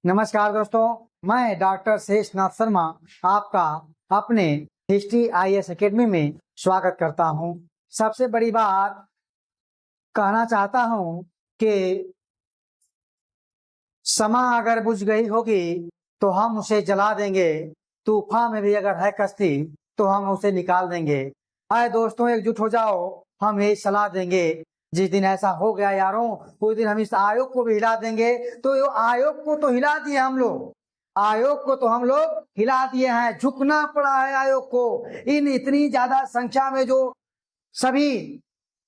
नमस्कार दोस्तों, मैं डॉक्टर शेषनाथ शर्मा आपका अपने हिस्ट्री आईएएस एकेडमी में स्वागत करता हूं। सबसे बड़ी बात कहना चाहता हूं कि समा अगर बुझ गई होगी तो हम उसे जला देंगे, तूफान में भी अगर है कश्ती तो हम उसे निकाल देंगे। आए दोस्तों, एकजुट हो जाओ, हम यही सलाह देंगे। जिस दिन ऐसा हो गया यारों, उस दिन हम इस आयोग को भी हिला देंगे। तो ये आयोग को तो हिला दिए हम लोग, आयोग को तो हम लोग हिला दिए हैं, झुकना पड़ा है आयोग को। इन इतनी ज्यादा संख्या में जो सभी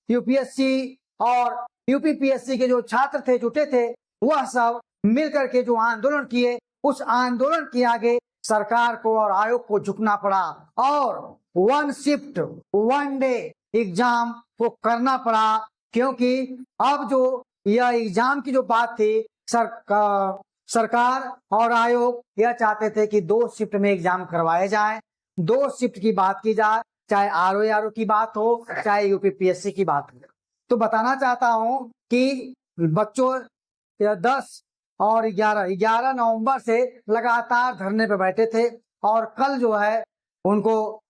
यूपीएससी और यूपीपीएससी के जो छात्र थे, जुटे थे, वह सब मिलकर के जो आंदोलन किए, उस आंदोलन के आगे सरकार को और आयोग को झुकना पड़ा और one shift one day exam को करना पड़ा। क्योंकि अब जो यह एग्जाम की जो बात थी, सरकार और आयोग यह चाहते थे कि 2 शिफ्ट में एग्जाम करवाए जाए। 2 शिफ्ट की बात की जाए, चाहे आरओ की बात हो, चाहे यूपीपीएससी की बात हो। तो बताना चाहता हूं कि बच्चों 10 और 11 नवंबर से लगातार धरने पर बैठे थे और कल जो है उनको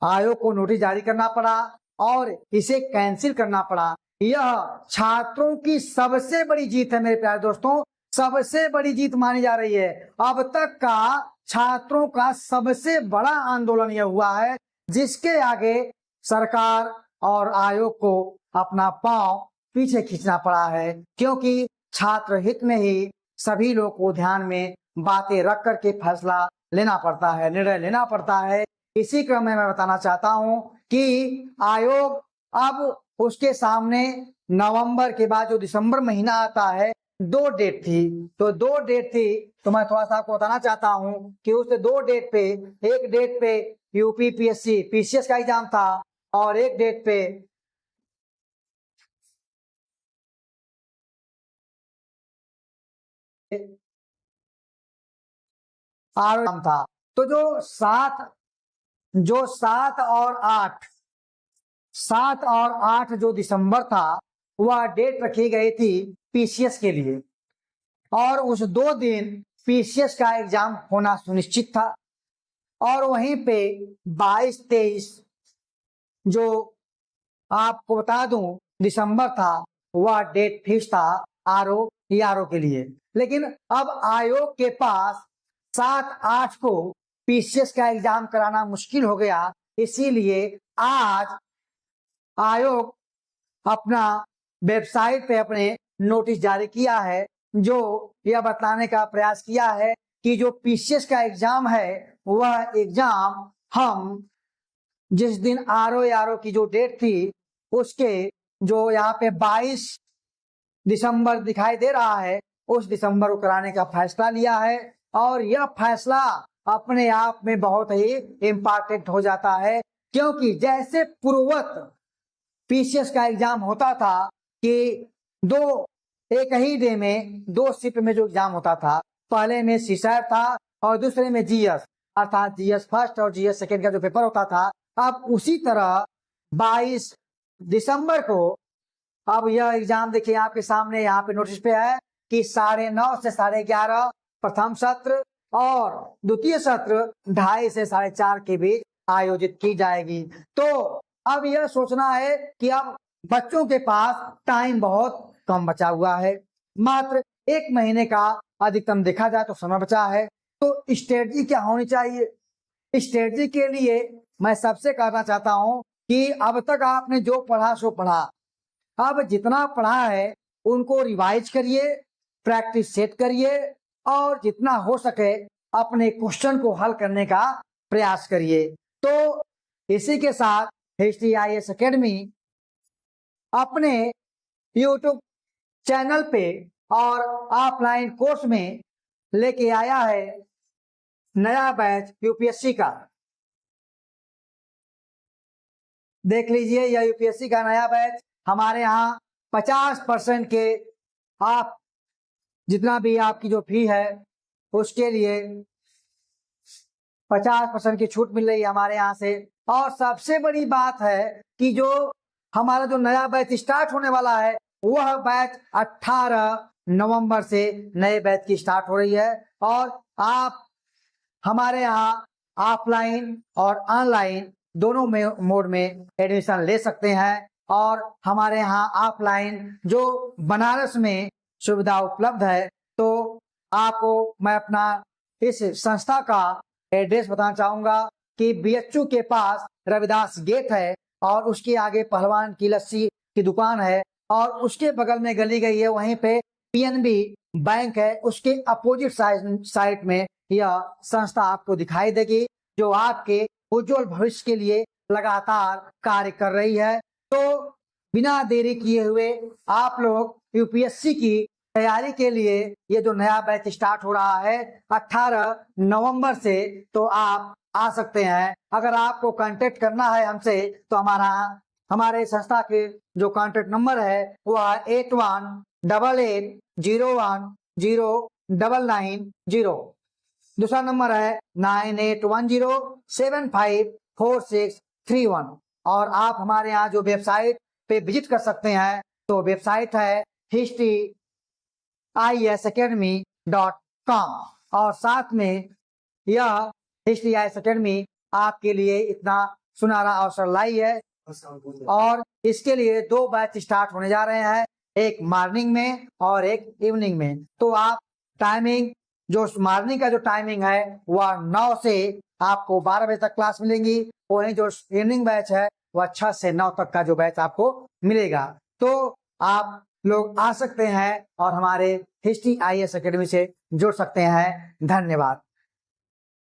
आयोग को नोटिस जारी करना पड़ा और इसे कैंसिल करना पड़ा। यह छात्रों की सबसे बड़ी जीत है मेरे प्यारे दोस्तों, सबसे बड़ी जीत मानी जा रही है। अब तक का छात्रों का सबसे बड़ा आंदोलन यह हुआ है, जिसके आगे सरकार और आयोग को अपना पांव पीछे खींचना पड़ा है। क्योंकि छात्र हित में ही सभी लोग को ध्यान में बातें रख करके फैसला लेना पड़ता है, निर्णय लेना पड़ता है। इसी क्रम में मैं बताना चाहता हूं कि आयोग अब उसके सामने नवंबर के बाद जो दिसंबर महीना आता है, 2 डेट थी, तो 2 डेट थी। तो मैं थोड़ा सा आपको बताना चाहता हूं कि उस 2 डेट पे, एक डेट पे यूपीपीएससी पीसीएस का एग्जाम था और एक डेट पे आरओ था। तो जो 7 और 8 जो दिसंबर था, वह डेट रखी गई थी पीसीएस के लिए और उस 2 दिन पीसीएस का एग्जाम होना सुनिश्चित था। और वहीं पे 22-23 जो आपको बता दूं दिसंबर था, वह डेट फिक्स था आरओ के लिए। लेकिन अब आयोग के पास 7-8 को पीसीएस का एग्जाम कराना मुश्किल हो गया। इसीलिए आज आयोग अपना वेबसाइट पे अपने नोटिस जारी किया है, जो यह बताने का प्रयास किया है कि जो पीसीएस का एग्जाम है, वह एग्जाम हम जिस दिन आरओ की जो डेट थी, उसके जो यहाँ पे 22 दिसंबर दिखाई दे रहा है, उस दिसंबर को कराने का फैसला लिया है। और यह फैसला अपने आप में बहुत ही इम्पोर्टेंट हो जाता है, क्योंकि जैसे पूर्ववत पीसीएस का एग्जाम होता था कि एक ही डे में 2 शिफ्ट में जो एग्जाम होता था, पहले में सीसैट था और दूसरे में जीएस, अर्थात जीएस फर्स्ट और जीएस सेकेंड का जो पेपर होता था। अब उसी तरह 22 दिसंबर को अब यह एग्जाम देखिए आपके सामने यहाँ पे नोटिस पे है कि 9:30 से 11:30 प्रथम सत्र और द्वितीय सत्र 2:30 से 4:30 के बीच आयोजित की जाएगी। तो अब यह सोचना है कि अब बच्चों के पास टाइम बहुत कम बचा हुआ है, मात्र 1 महीने का अधिकतम देखा जाए तो समय बचा है। तो स्ट्रेटजी क्या होनी चाहिए? स्ट्रेटजी के लिए मैं सबसे कहना चाहता हूं कि अब तक आपने जो पढ़ा सो पढ़ा, अब जितना पढ़ा है उनको रिवाइज करिए, प्रैक्टिस सेट करिए और जितना हो सके अपने क्वेश्चन को हल करने का प्रयास करिए। तो इसी के साथ हिस्ट्री आईएएस एकेडमी अपने यूट्यूब चैनल पे और ऑफलाइन कोर्स में लेके आया है नया बैच यूपीएससी का। देख लीजिए, यह यूपीएससी का नया बैच हमारे यहाँ 50% के आप जितना भी आपकी जो फी है उसके लिए 50% की छूट मिल रही है हमारे यहाँ से। और सबसे बड़ी बात है कि जो हमारा जो नया बैच स्टार्ट होने वाला है, वह बैच 18 नवंबर से नए बैच की स्टार्ट हो रही है और आप हमारे यहाँ ऑफलाइन और ऑनलाइन दोनों मोड में एडमिशन ले सकते हैं। और हमारे यहाँ ऑफलाइन जो बनारस में सुविधा उपलब्ध है, तो आपको मैं अपना इस संस्था का एड्रेस बताना चाहूंगा कि बीएचयू के पास रविदास गेट है और उसके आगे पहलवान की लस्सी की दुकान है और उसके बगल में गली गई है, वहीं पे पीएनबी बैंक है, उसके अपोजिट साइड में यह संस्था आपको दिखाई देगी, जो आपके उज्जवल भविष्य के लिए लगातार कार्य कर रही है। तो बिना देरी किए हुए आप लोग यूपीएससी की तैयारी के लिए ये जो नया बैच स्टार्ट हो रहा है 18 नवंबर से, तो आप आ सकते हैं। अगर आपको कांटेक्ट करना है हमसे तो हमारे संस्था के जो कांटेक्ट नंबर है वह 8188010990। दूसरा नंबर है 9810754631। और आप हमारे यहाँ जो वेबसाइट पे विजिट कर सकते हैं, तो वेबसाइट है historyisacademy.com। और साथ में यह हिस्ट्री आईएएस अकेडमी आपके लिए इतना सुनहरा अवसर लाई है और इसके लिए 2 बैच स्टार्ट होने जा रहे हैं, एक मॉर्निंग में और एक इवनिंग में। तो आप टाइमिंग, जो मॉर्निंग का जो टाइमिंग है वह 9 से आपको 12 बजे तक क्लास मिलेंगी, वहीं जो इवनिंग बैच है वह 6 से 9 तक का जो बैच आपको मिलेगा। तो आप लोग आ सकते हैं और हमारे हिस्ट्री आईएएस अकेडमी से जुड़ सकते हैं। धन्यवाद।